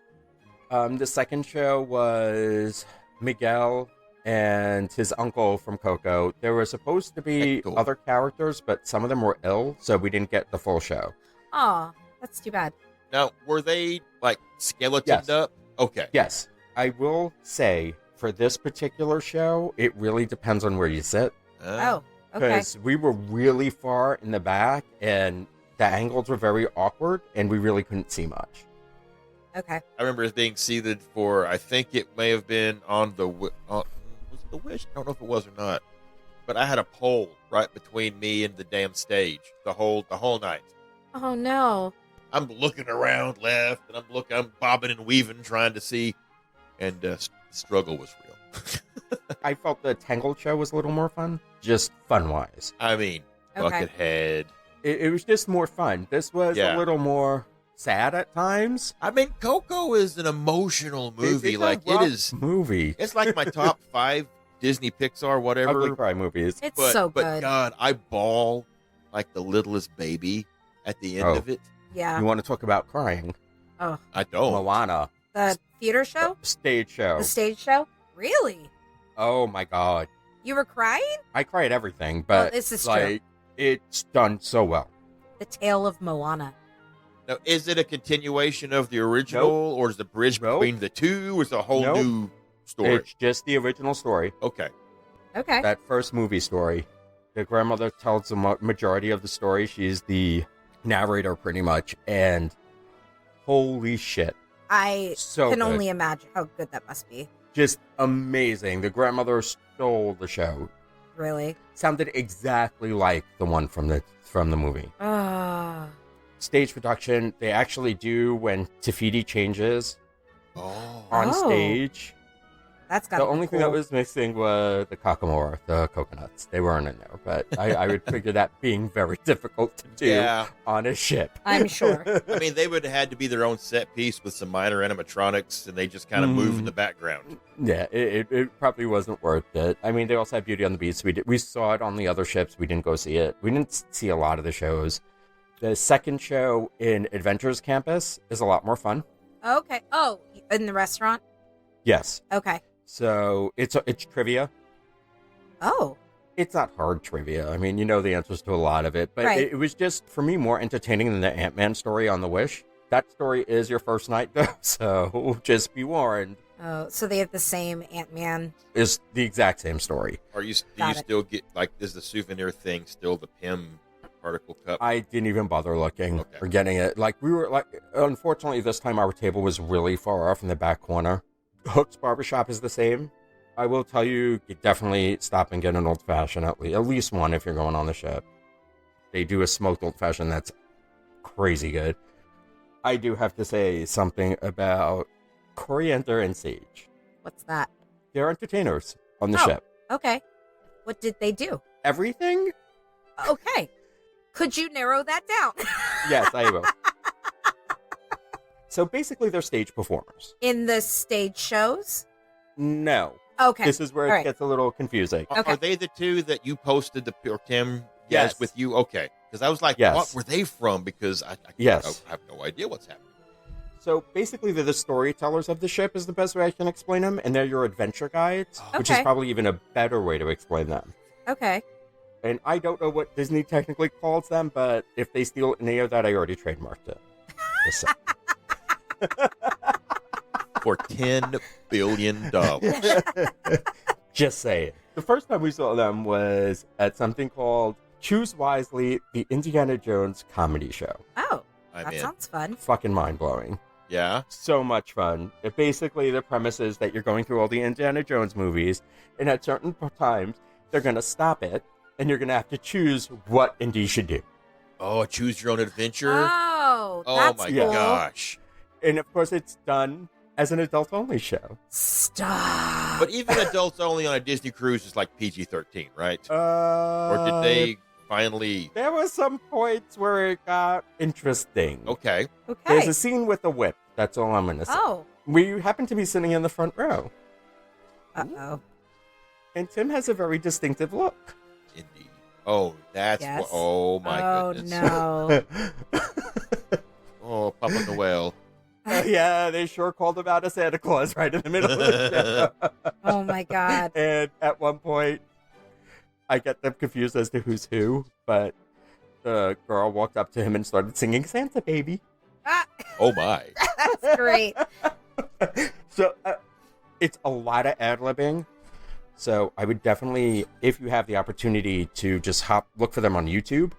E: The second show was Miguel and his uncle from Coco. There were supposed to be
F: Hey, cool.
E: other characters, but some of them were ill, so we didn't get the full show.
D: Aw, that's too bad.
F: Now, were they like skeletoned
E: Yes.
F: up? Okay.
E: Yes, I will say for this particular show, it really depends on where you sit.
D: Oh, okay.
E: Because we were really far in the back, and the angles were very awkward, and we really couldn't see much.
D: Okay.
F: I remember it being seated for, I think it may have been on the, was it the Wish? I don't know if it was or not. But I had a pole right between me and the damn stage the whole night.
D: Oh no.
F: I'm looking around left, and I'm bobbing and weaving, trying to see, and the struggle was real.
E: I felt the Tangled show was a little more fun, just fun-wise.
F: I mean,
D: Okay.
F: Buckethead.
E: It was just more fun. This was
F: Yeah.
E: a little more sad at times.
F: I mean, Coco is an emotional movie.
E: It's a
F: Like, it
E: rough
F: is.
E: movie.
F: It's like my top 5 Disney, Pixar, whatever.
E: Ugly cry movies.
D: It's
F: but,
D: so
F: but
D: good.
F: God, I bawl like the littlest baby at the end
E: Oh.
F: of it.
D: Yeah.
E: You want to talk about crying?
D: Oh,
F: I don't.
E: Moana
D: the theater show?
E: stage show.
D: The stage show? Really?
E: Oh my god,
D: You were crying?
E: I cry at everything, but
D: this is true.
E: like it's done so well.
D: The Tale of Moana.
F: Now, is it a continuation of the original, or is the bridge
E: Nope.
F: between the two, or is it a whole
E: Nope.
F: new story?
E: It's just the original story.
F: Okay.
D: Okay.
E: That first movie story. The grandmother tells the majority of the story. She's the narrator, pretty much, and holy shit,
D: I
E: so
D: can
E: good.
D: only imagine how good that must be.
E: Just amazing. The grandmother stole the show.
D: Really.
E: Sounded exactly like the one from the movie.
D: Ah.
E: Stage production, they actually do when Tafiti changes
F: Oh.
E: on
D: Oh.
E: stage.
D: That's got
E: The only thing that was missing was the kakamora, the coconuts. They weren't in there, but I would figure that being very difficult to do
F: Yeah.
E: on a ship.
D: I'm sure.
F: I mean, they would have had to be their own set piece with some minor animatronics, and they just kind of move in the background.
E: Yeah, it probably wasn't worth it. I mean, they also had Beauty on the Beast. We saw it on the other ships. We didn't go see it. We didn't see a lot of the shows. The second show in Adventures Campus is a lot more fun.
D: Okay. Oh, in the restaurant?
E: Yes.
D: Okay.
E: So it's trivia.
D: Oh.
E: It's not hard trivia. I mean, you know the answers to a lot of it, but
D: Right.
E: it was just, for me, more entertaining than the Ant-Man story on The Wish. That story is your first night, though, so just be warned.
D: Oh, so they have the same Ant-Man.
E: It's the exact same story.
F: Do you
D: Got it.
F: still get, like, is the souvenir thing still the Pym particle cup?
E: I didn't even bother looking
F: Okay.
E: or getting it. Like, we were, like, unfortunately, this time our table was really far off in the back corner. Hook's Barbershop is the same. I will tell you, you definitely stop and get an old-fashioned, at least one if you're going on the ship. They do a smoked old-fashioned that's crazy good. I do have to say something about Coriander and Sage.
D: What's that?
E: They're entertainers on the
D: Oh.
E: ship.
D: Okay. What did they do?
E: Everything?
D: Okay. Could you narrow that down?
E: Yes, I will. So basically, they're stage performers.
D: In the stage shows?
E: No.
D: Okay.
E: This is where
D: All
E: it
D: right.
E: gets a little confusing.
F: Are-
D: Okay.
F: Are they the two that you posted or Tim
E: Yes.
F: guys with you? Okay. Because I was like,
E: Yes.
F: what were they from? Because I
E: Yes.
F: have no idea what's happening.
E: So basically, they're the storytellers of the ship is the best way I can explain them, and they're your adventure guides, which is
D: Okay.
E: probably even a better way to explain them.
D: Okay.
E: And I don't know what Disney technically calls them, but if they steal any of that, I already trademarked it. Just saying.
F: For $10 billion.
E: Just saying. The first time we saw them was at something called Choose Wisely, the Indiana Jones comedy show.
D: Oh,
F: I'm
D: that
F: in.
D: sounds fun.
E: Fucking mind-blowing.
F: Yeah.
E: So much fun. Basically, the premise is that you're going through all the Indiana Jones movies, and at certain times, they're going to stop it, and you're going to have to choose what Indy should do.
F: Oh, choose your own adventure.
D: Oh,
F: Oh
D: that's
F: my
D: cool.
F: gosh.
E: And of course, it's done as an adult-only show.
D: Stop.
F: But even adults only on a Disney cruise is like PG-13, right? Or
E: Or
F: did they finally?
E: There were some points where it got interesting.
F: Okay.
D: Okay.
E: There's a scene with a whip. That's all I'm going to say.
D: Oh.
E: We happen to be sitting in the front row,
D: Uh-oh.
E: and Tim has a very distinctive look.
F: Indeed. Oh, that's
D: Yes.
F: what. Oh my
D: Oh,
F: goodness.
D: no.
F: Oh, Papa Noel.
E: Yeah, they sure called him out as Santa Claus right in the middle of the show.
D: Oh, my God.
E: And at one point, I get them confused as to who's who, but the girl walked up to him and started singing Santa Baby.
D: Ah,
F: Oh my.
D: that's great.
E: So it's a lot of ad-libbing. So I would definitely, if you have the opportunity to just look for them on YouTube,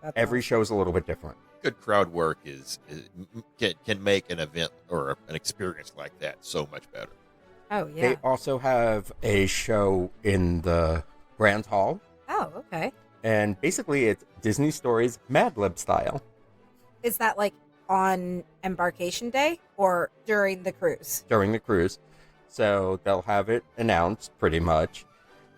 D: That's
E: every show is a little bit different.
F: Good crowd work can make an event or an experience like that so much better.
D: Oh, yeah.
E: They also have a show in the Grand Hall,
D: Oh, okay.
E: and basically it's Disney Stories Mad Lib style
D: Is that like on embarkation day or during the cruise?
E: during the cruise. So they'll have it announced pretty much,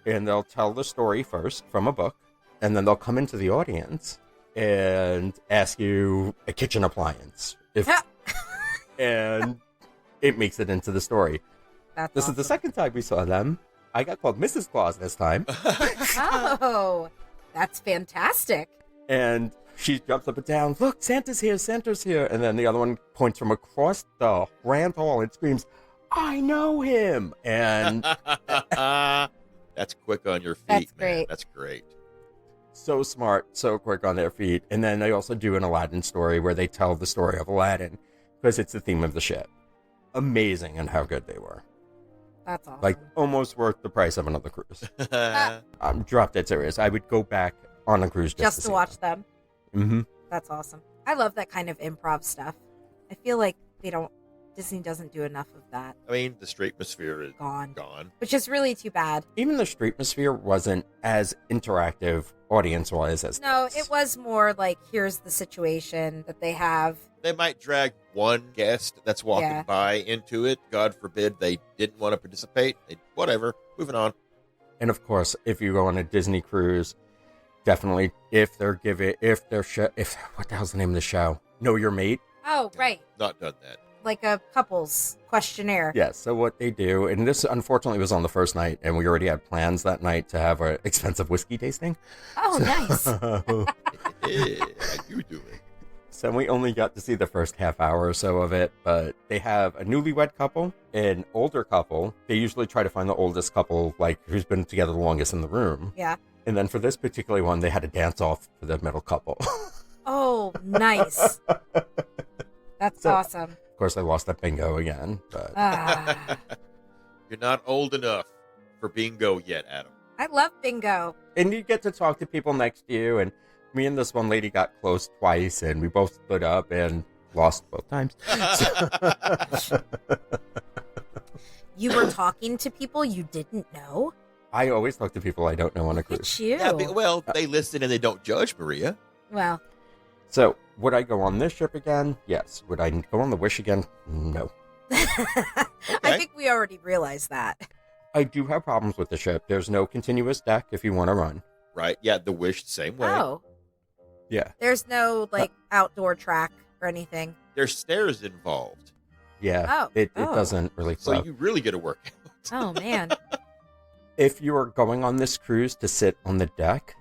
E: and they'll tell the story first from a book, and then they'll come into the audience and ask you a kitchen appliance. And it makes it into the story.
D: That's
E: This is the
D: awesome.
E: second time we saw them. I got called Mrs. Claus this time.
D: Oh, that's fantastic.
E: And she jumps up and down, look, Santa's here, Santa's here. And then the other one points from across the Grand Hall and screams, I know him. And
F: That's quick on your feet,
D: That's
F: man.
D: great.
F: That's great.
E: so smart, so quick on their feet. And then they also do an Aladdin story where they tell the story of Aladdin because it's the theme of the ship. Amazing and how good they were.
D: That's awesome.
E: Like, almost worth the price of another cruise. I'm drop dead serious. I would go back on a cruise
D: just to watch them.
E: Mm-hmm.
D: That's awesome. I love that kind of improv stuff. I feel like Disney doesn't do enough of that.
F: I mean, the stratosphere is
D: Gone.
F: gone.
D: Which is really too bad.
E: Even the Streetmosphere wasn't as interactive audience-wise as
D: No,
E: this.
D: it was more like, here's the situation that they have.
F: They might drag one guest that's walking
D: Yeah.
F: by into it. God forbid they didn't want to participate. Whatever. Moving on.
E: And of course, if you go on a Disney cruise, definitely if what the hell's the name of the show? Know Your Mate.
D: Oh, right.
F: Not done that.
D: Like a couples questionnaire.
E: Yes. So what they do, and this unfortunately was on the first night, and we already had plans that night to have an expensive whiskey tasting.
D: Oh, nice.
F: Yeah, how you doing?
E: So we only got to see the first half hour or so of it, but they have a newlywed couple, an older couple. They usually try to find the oldest couple, like who's been together the longest in the room.
D: Yeah.
E: And then for this particular one, they had a dance off for the middle couple.
D: Oh, nice. That's
E: So-
D: awesome.
E: Of course, I lost at bingo again, but
D: Ah,
F: You're not old enough for bingo yet, Adam.
D: I love bingo.
E: and you get to talk to people next to you. And me and this one lady got close twice, and we both split up and lost both times.
D: You were talking to people you didn't know?
E: I always talk to people I don't know on a
D: Look
E: cruise.
D: at you.
F: Yeah, well, they listen and they don't judge, Maria.
D: Well,
E: So, would I go on this ship again? Yes. Would I go on the Wish again? No.
D: I think we already realized that.
E: I do have problems with the ship. There's no continuous deck if you want to run.
F: Right? Yeah, the Wish, same way.
D: Oh,
E: Yeah.
D: there's no like outdoor track or anything.
F: There's stairs involved.
E: Yeah.
D: Oh.
E: It
D: Oh.
E: doesn't really
F: So
E: flow.
F: you really get a workout.
D: Oh man.
E: If you are going on this cruise to sit on the deck,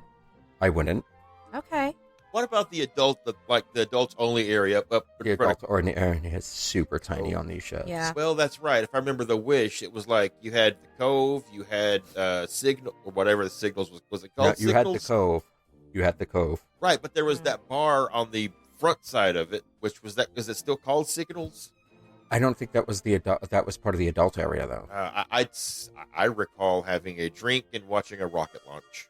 E: I wouldn't.
D: Okay.
F: What about the adults only area up
E: The
F: in front
E: adult ordinary is super tiny on these ships.
D: Yeah.
F: Well, that's right. If I remember the Wish, it was like you had the Cove, you had Signal, or whatever the Signals was it
E: No,
F: called?
E: you had
F: Signals?
E: the cove. You had the cove.
F: Right, but there was that bar on the front side of it, which was that. Is it still called Signals?
E: I don't think that was the adult. That was part of the adult area, though.
F: I recall having a drink and watching a rocket launch.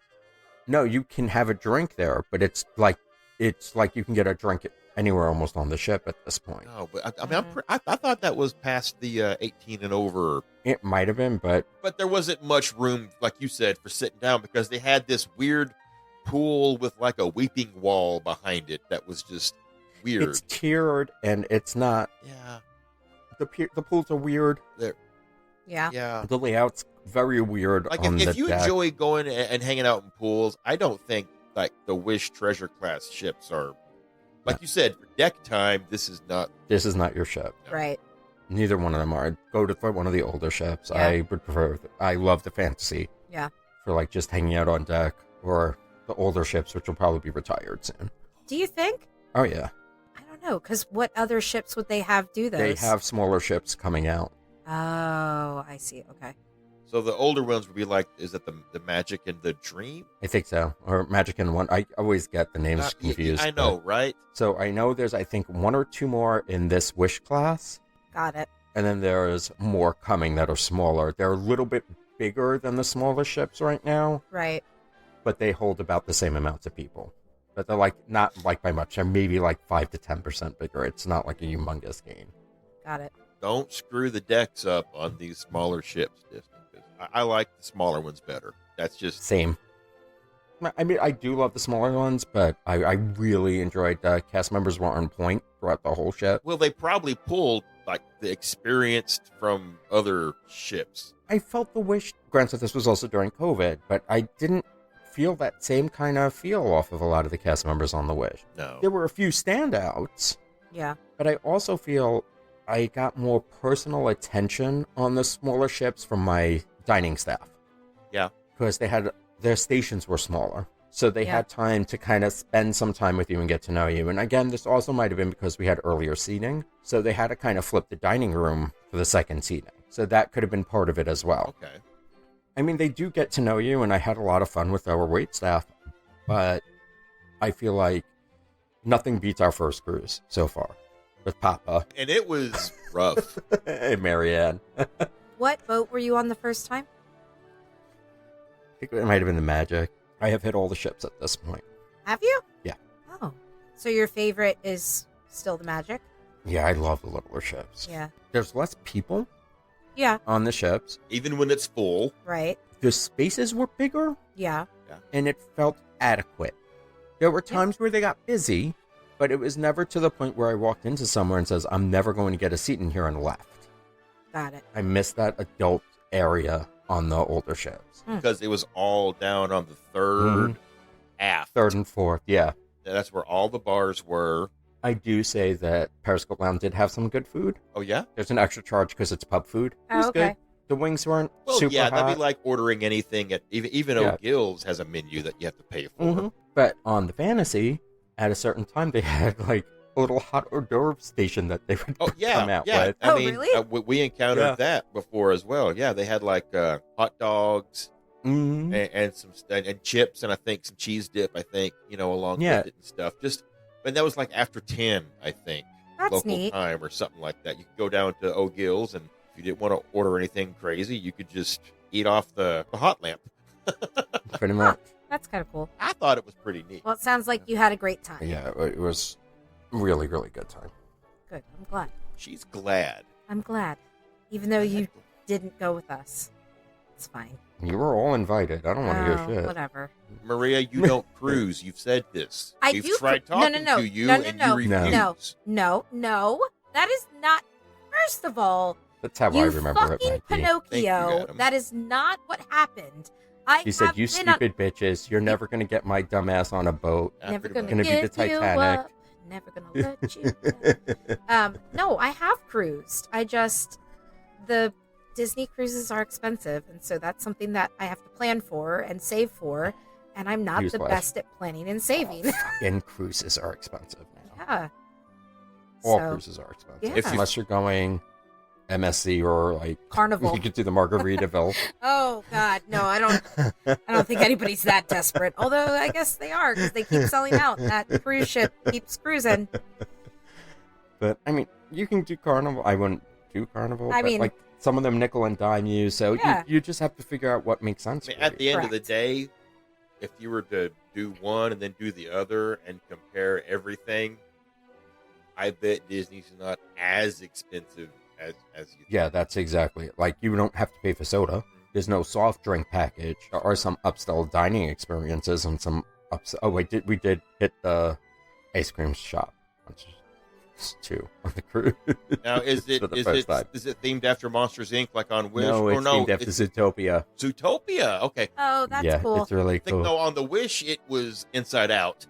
E: No, you can have a drink there, but it's like you can get a drink anywhere almost on the ship at this point.
F: No, but I mean, I thought that was past the 18 and over.
E: It might have been, but
F: But there wasn't much room, like you said, for sitting down because they had this weird pool with like a weeping wall behind it that was just weird.
E: it's tiered and it's not.
F: Yeah,
E: The pools are weird.
D: Yeah.
F: yeah.
E: The layout's very weird
F: Like
E: on
F: if
E: the
F: you
E: deck.
F: enjoy going and hanging out in pools, I don't think like the Wish Treasure class ships are. Like you said, for deck time, this is not.
E: This is not your ship.
D: Right.
E: Neither one of them are. Go to one of the older ships.
D: Yeah.
E: I would prefer. I love the fantasy
D: Yeah.
E: for like just hanging out on deck, or the older ships, which will probably be retired soon.
D: Do you think?
E: Oh yeah,
D: I don't know, because what other ships would they have do those?
E: they have smaller ships coming out.
D: Oh, I see. Okay.
F: So the older ones would be like, is it the Magic and the Dream?
E: I think so, or Magic and One. I always get the names confused.
F: I know,
E: but-
F: right?
E: So I know there's, I think, one or two more in this Wish class,
D: Got it.
E: and then there's more coming that are smaller. They're a little bit bigger than the smaller ships right now,
D: Right.
E: but they hold about the same amounts of people. But they're like not like by much. They're maybe like 5 to 10% bigger. It's not like a humongous game.
D: Got it.
F: Don't screw the decks up on these smaller ships, Disney. 'Cause I like the smaller ones better. That's just
E: Same. I mean, I do love the smaller ones, but I really enjoyed cast members were on point throughout the whole ship.
F: well, they probably pulled like the experienced from other ships.
E: I felt the Wish. Granted, this was also during COVID, but I didn't feel that same kind of feel off of a lot of the cast members on the Wish.
F: No,
E: There were a few standouts,
D: Yeah.
E: but I also feel I got more personal attention on the smaller ships from my dining staff.
F: Yeah.
E: Because their stations were smaller. So they
D: Yeah.
E: had time to kind of spend some time with you and get to know you. And again, this also might have been because we had earlier seating. So they had to kind of flip the dining room for the second seating. So that could have been part of it as well.
F: okay.
E: I mean, they do get to know you, and I had a lot of fun with our wait staff, but I feel like nothing beats our first cruise so far with Papa
F: And it was rough.
E: and Marianne. I
D: What boat were you on the first time?
E: think it might have been the Magic. I have hit all the ships at this point.
D: Have you?
E: Yeah.
D: Oh. So your favorite is still the Magic?
E: Yeah, I love the littler ships.
D: Yeah.
E: There's less people
D: Yeah.
E: on the ships.
F: Even when it's full.
D: Right.
E: The spaces were bigger,
D: Yeah.
E: and it felt adequate. There were times where they got busy, but it was never to the point where I walked into somewhere and says, I'm never going to get a seat in here and left.
D: Got it.
E: I miss that adult area on the older ships.
F: Because it was all down on the third aft.
E: Third and fourth, yeah.
F: That's where all the bars were.
E: I do say that Periscope Lounge did have some good food.
F: Oh, yeah?
E: There's an extra charge because it's pub food. It was
D: Oh, okay.
E: good. The wings weren't
F: Well,
E: super
F: yeah,
E: hot.
F: that'd be like ordering anything at even
E: Yeah.
F: O'Gill's has a menu that you have to pay for.
E: Mhm. But on the Fantasy, at a certain time, they had like a little hot hors d'oeuvre station that they would
F: Oh yeah,
E: come out
F: yeah.
E: with.
F: I
D: Oh,
F: mean,
D: really?
F: we encountered
E: Yeah.
F: that before as well. Yeah, they had like hot dogs
E: Mhm.
F: and some and chips and I think some cheese dip. I think along
E: Yeah.
F: with it and stuff. But that was like after 10, I think,
D: That's
F: local
D: neat.
F: time or something like that. You could go down to O'Gill's, and if you didn't want to order anything crazy, you could just eat off the hot lamp.
E: Pretty much.
D: That's kind of cool.
F: I thought it was pretty neat.
D: Well, it sounds like you had a great time.
E: Yeah, it was really, really good time.
D: Good. I'm glad.
F: She's glad.
D: I'm glad. Even though you didn't go with us. It's fine.
E: You were all invited. I don't want to
D: Oh,
E: hear shit.
D: whatever.
F: Maria, you don't cruise. You've said this.
D: I
F: We've
D: do
F: tried
D: cru- no,
F: talking
D: no, no.
F: to you,
D: No, no,
F: and
D: no.
F: you
E: No.
F: refuse.
D: No. That is not. First of all,
E: That's how I
D: you
E: remember it,
D: fucking
E: Mikey.
F: Thank you,
D: Pinocchio.
F: Adam.
D: That is not what happened. I
E: She said,
D: have
E: you
D: been on-
E: stupid bitches. You're never going to get my dumb ass on a boat.
F: Yeah,
D: Never
F: pretty
D: gonna,
F: much.
E: Gonna be the
D: give you
E: Titanic.
D: up. Never gonna let you down. No, I have cruised. The Disney cruises are expensive, and so that's something that I have to plan for and save for, and I'm not the
E: Newsflash.
D: best at planning and saving.
E: And cruises are expensive now.
D: Yeah.
E: All
D: So,
E: cruises are expensive.
D: Yeah.
F: If you-
E: Unless you're going MSC or like
D: Carnival.
E: you could do the Margaritaville.
D: Oh God, no! I don't think anybody's that desperate. Although I guess they are because they keep selling out. That cruise ship keeps cruising.
E: But I mean, you can do Carnival. I wouldn't do Carnival.
D: I
E: but
D: mean-
E: like some of them nickel and dime you, so
D: Yeah.
E: you just have to figure out what makes sense.
F: I mean,
E: for
F: at
E: you.
F: the end of the
D: Correct.
F: day, if you were to do one and then do the other and compare everything, I bet Disney's not as expensive as you.
E: Yeah, that's exactly it. Like you don't have to pay for soda. There's no soft drink package. There are some upscale dining experiences and some Oh wait, we did hit the ice cream shop. Which is two on the cruise.
F: Now, is it
E: For the
F: is
E: first
F: it
E: time.
F: is it themed after Monsters Inc. like on Wish?
E: No,
F: or
E: it's
F: no,
E: themed after
F: it's
E: Zootopia.
F: Zootopia. Okay,
D: Oh, that's
E: Yeah,
D: cool.
E: it's really
F: I think
E: cool.
F: no, on the Wish it was Inside Out.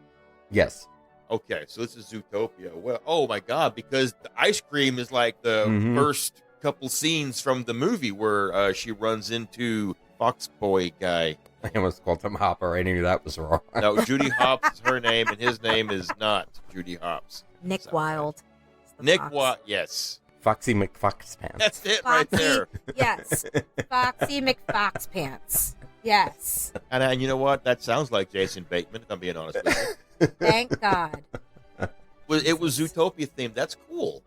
E: Yes.
F: Okay, so this is Zootopia. Well, oh my God, because the ice cream is like the
E: Mhm.
F: first couple scenes from the movie where she runs into Fox Boy guy.
E: I almost called him Hopper. I knew that was wrong.
F: No, Judy Hopps is her name, and his name is not Judy Hopps.
D: Nick
F: So-
D: Wilde. It's the
F: Nick
D: fox.
F: Watt, yes.
E: Foxy McFoxpants.
F: That's it right
D: Foxy,
F: there.
D: yes. Foxy McFox Pants. Yes.
F: And you know what? That sounds like Jason Bateman, if I'm being honest with you.
D: Thank God.
F: It was Zootopia themed. That's cool.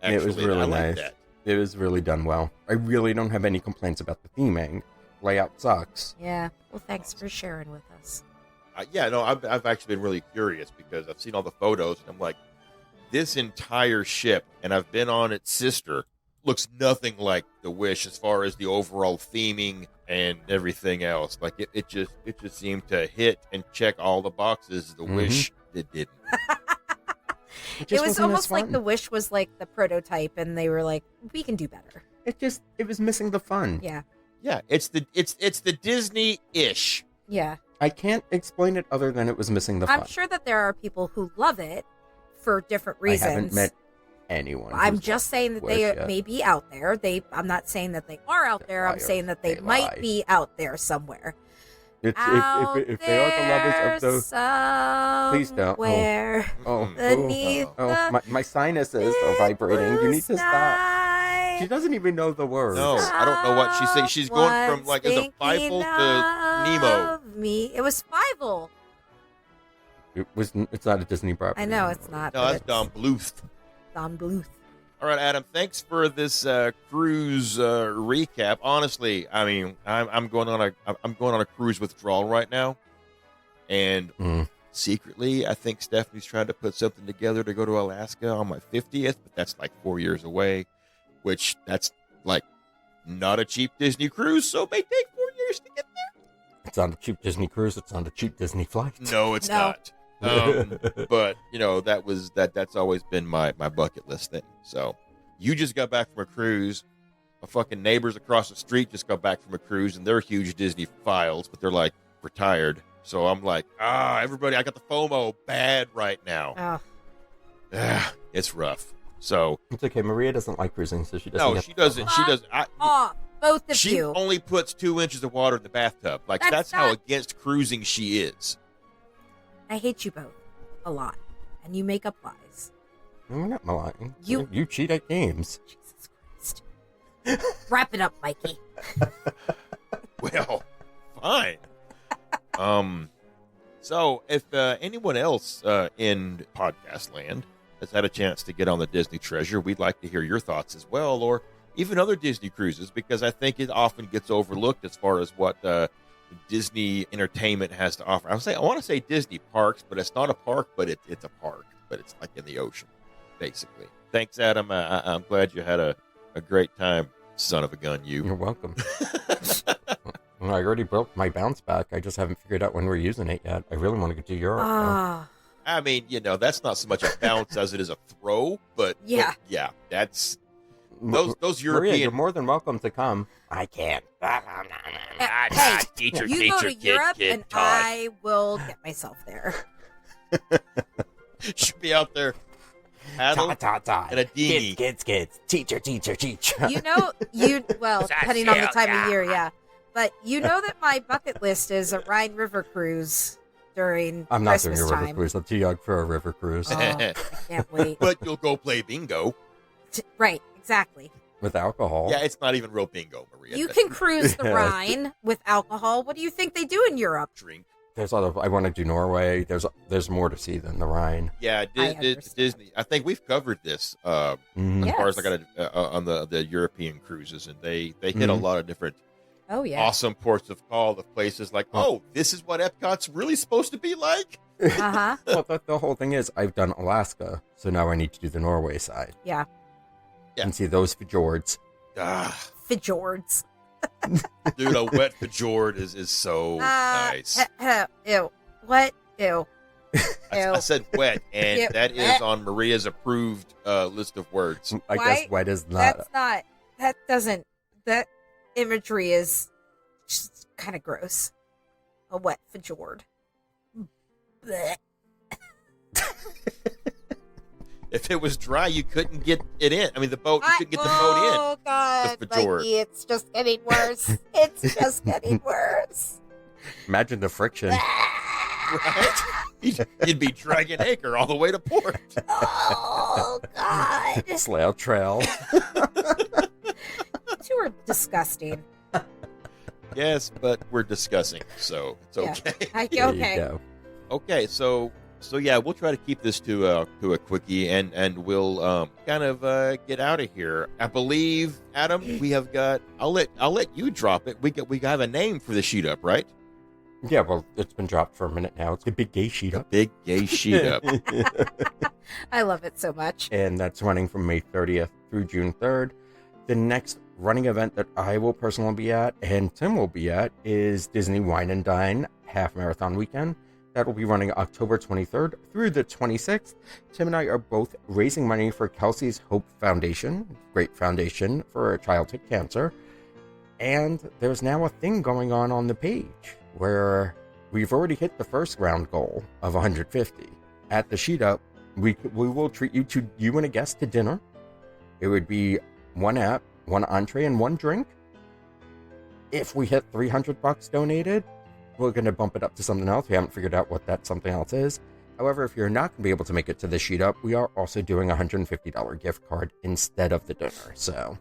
F: Actually,
E: It was really
F: I like
E: nice.
F: that.
E: It was really done well. I really don't have any complaints about the theming. Layout sucks.
D: Yeah. Well, thanks for sharing with us.
F: Yeah, no, I've actually been really curious because I've seen all the photos and I'm like, this entire ship, and I've been on its sister, looks nothing like the Wish as far as the overall theming and everything else. Like it just seemed to hit and check all the boxes. The
E: Mhm.
F: Wish it didn't.
E: It
D: It was
E: wasn't as
D: almost like
E: fun.
D: the Wish was like the prototype, and they were like, "We can do better."
E: It was missing the fun.
D: Yeah.
F: Yeah, it's the Disney-ish.
D: Yeah.
E: I can't explain it other than it was missing the fun.
D: I'm sure that there are people who love it for different
E: I haven't
D: reasons.
E: met anyone.
D: I'm
E: who's
D: just saying that
E: Wish
D: they
E: yet.
D: may be out there. I'm not saying that they are out there. I'm
E: liars.
D: saying that they
E: They
D: might
E: lie.
D: be out there somewhere.
E: It's,
D: Out
E: if they are the lovers of the please don't.
D: somewhere
E: oh,
D: beneath
E: oh, my sinuses are vibrating. You need to stop. She doesn't even know the words.
F: No, I don't know what she's saying. She's going from like is it Fievel to Nemo.
D: Me. It was Fievel.
E: It's not a Disney property.
D: I know it's not.
F: No,
D: but
F: that's
D: it's
F: Don Bluth.
D: Don Bluth.
F: All right, Adam. Thanks for this cruise recap. Honestly, I mean, I'm going on a cruise withdrawal right now, and
E: Mm.
F: secretly, I think Stephanie's trying to put something together to go to Alaska on my 50th, but that's like 4 years away, which that's like not a cheap Disney cruise, so it may take 4 years to get there.
E: It's on a cheap Disney cruise. It's on a cheap Disney flight.
F: No, it's
D: No.
F: not. But that's always been my bucket list thing. So you just got back from a cruise. My fucking neighbors across the street just got back from a cruise, and they're huge Disney files, but they're like retired. So I'm like, everybody, I got the FOMO bad right now.
D: Oh.
F: It's rough. So
E: It's okay. Maria doesn't like cruising, so she doesn't.
F: no,
E: have
F: she doesn't. She doesn't.
D: Both of
F: She
D: you.
F: only puts 2 inches of water in the bathtub. Like
D: That's
F: that's how
D: not-
F: against cruising she is.
D: I hate you both a lot, and you make up lies.
E: No, we're not maligning.
D: You-
E: You cheat at games.
D: Jesus Christ. Wrap it up, Mikey.
F: Well, fine. So if anyone else in podcast land has had a chance to get on the Disney Treasure, we'd like to hear your thoughts as well, or even other Disney cruises, because I think it often gets overlooked as far as what Disney entertainment has to offer. I want to say Disney parks, but it's not a park, but it's a park, but it's like in the ocean, basically. Thanks, Adam. I'm glad you had a great time, son of a gun, you.
E: You're welcome. Well, I already built my bounce back. I just haven't figured out when we're using it yet. I really want to go to Europe. though.
D: Ah.
F: I mean, that's not so much a bounce as it is a throw, but
D: Yeah.
F: yeah, that's
E: M-
F: those
E: Maria, you're
F: European.
E: more than welcome to come. I can't.
D: Hey,
F: teacher,
D: you go to
F: kid,
D: Europe,
F: kid,
D: and
F: Todd.
D: I will get myself there.
F: Should be out there paddle
E: Ta.
F: and a dinghy.
E: Kids. Teacher.
D: Depending on the time of year, yeah. But you know that my bucket list is a Rhine River cruise during
E: I'm not
D: Christmas
E: doing a river
D: time.
E: cruise. I'm too young for a river cruise
D: Oh, I can't wait.
F: But you'll go play bingo.
D: Right, exactly.
E: with alcohol.
F: Yeah, it's not even real bingo, Maria.
D: You can cruise the Rhine with alcohol. What do you think they do in Europe?
F: drink.
E: There's a lot of. I want to do Norway. There's more to see than the Rhine.
F: Yeah,
D: understand.
F: Disney. I think we've covered this
E: Mhm.
F: as far as I
D: Yes.
F: got on the European cruises, and they hit a
E: Mhm.
F: lot of different
D: Oh, yeah.
F: awesome ports of call of places like, oh, this is what Epcot's really supposed to be like.
D: Uh-huh.
E: Well, the whole thing is, I've done Alaska, so now I need to do the Norway side.
D: Yeah.
F: Yeah.
E: And see those fjords.
F: Ah,
D: Fjords.
F: dude, a wet fjord is so nice.
D: Ew. What? Ew.
F: I said wet, and
D: Yep.
F: that is on Maria's approved list of words.
E: I
D: Why-
E: guess wet is not.
D: That imagery is just kind of gross. A wet fjord. Blech.
F: If it was dry, you couldn't get it in. I mean, you couldn't get the boat
D: Oh, God,
F: The fjord.
D: Mikey, it's just getting worse. It's just getting worse.
E: Imagine the friction.
F: in. Right? You'd be dragging anchor all the way to port.
D: Oh, God.
E: Slail trail.
D: You two are disgusting.
F: Yes, but we're discussing, so it's
D: Yeah.
F: okay.
E: There
D: Okay.
E: you go.
F: Okay, so yeah, we'll try to keep this to a quickie, and we'll kind of get out of here. I believe, Adam, we have got. I'll let you drop it. We have a name for the sheet up, right?
E: Yeah, well, it's been dropped for a minute now. It's the big gay sheet up.
F: Big gay sheet up.
D: I love it so much.
E: And that's running from May 30th through June 3rd. The next running event that I will personally be at, and Tim will be at, is Disney Wine and Dine Half Marathon Weekend. That will be running October 23rd through the 26th. Tim and I are both raising money for Kelsey's Hope Foundation, great foundation for childhood cancer. And there's now a thing going on the page where we've already hit the first round goal of 150. At the sheet up, we will treat you and a guest to dinner. It would be one app, one entree, and one drink. If we hit $300 donated, we're going to bump it up to something else. We haven't figured out what that something else is. However, if you're not going to be able to make it to the sheet up, we are also doing a $150 gift card instead of the dinner. So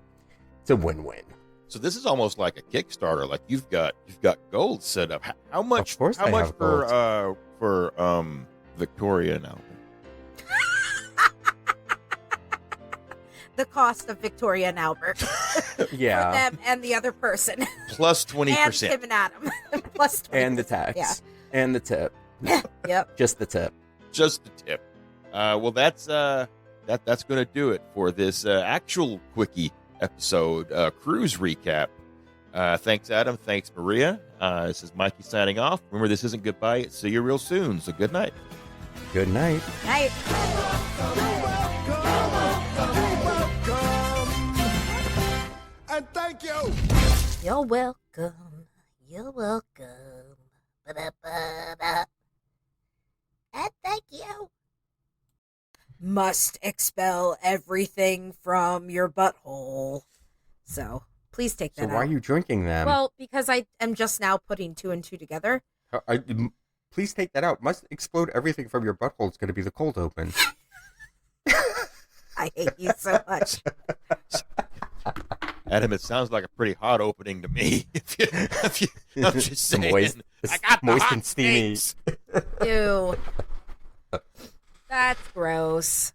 E: it's a win-win.
F: So this is almost like a Kickstarter. Like you've got gold set up. How much?
E: Of course
F: How
E: I
F: much
E: have gold.
F: for Victoria now?
D: The cost of Victoria and Albert
E: Yeah.
D: for them and the other person.
F: Plus
D: And
F: 20%.
D: Tim and Adam. Plus 20%.
E: And the tax.
D: Yeah.
E: And the tip.
D: Yep.
E: Just the tip.
F: Just the tip. Well, that's going to do it for this actual quickie episode cruise recap. Thanks, Adam. Thanks, Maria. This is Mikey signing off. Remember, this isn't goodbye. See you real soon. So good night.
E: Good night.
D: Night.
B: And thank you.
D: You're welcome. You're welcome. Ba-da-ba-da. And thank you. Must expel everything from your butthole. So please take that
E: So
D: out.
E: why are you drinking them?
D: Well, because I am just now putting 2 and 2 together.
E: Please take that out. Must explode everything from your butthole. It's going to be the cold open.
D: I hate you so much.
F: Adam, it sounds like a pretty hot opening to me. I'm just saying.
E: Moist,
F: I got the
E: moist
F: hot
E: and steamy.
F: takes.
D: Ew. That's gross.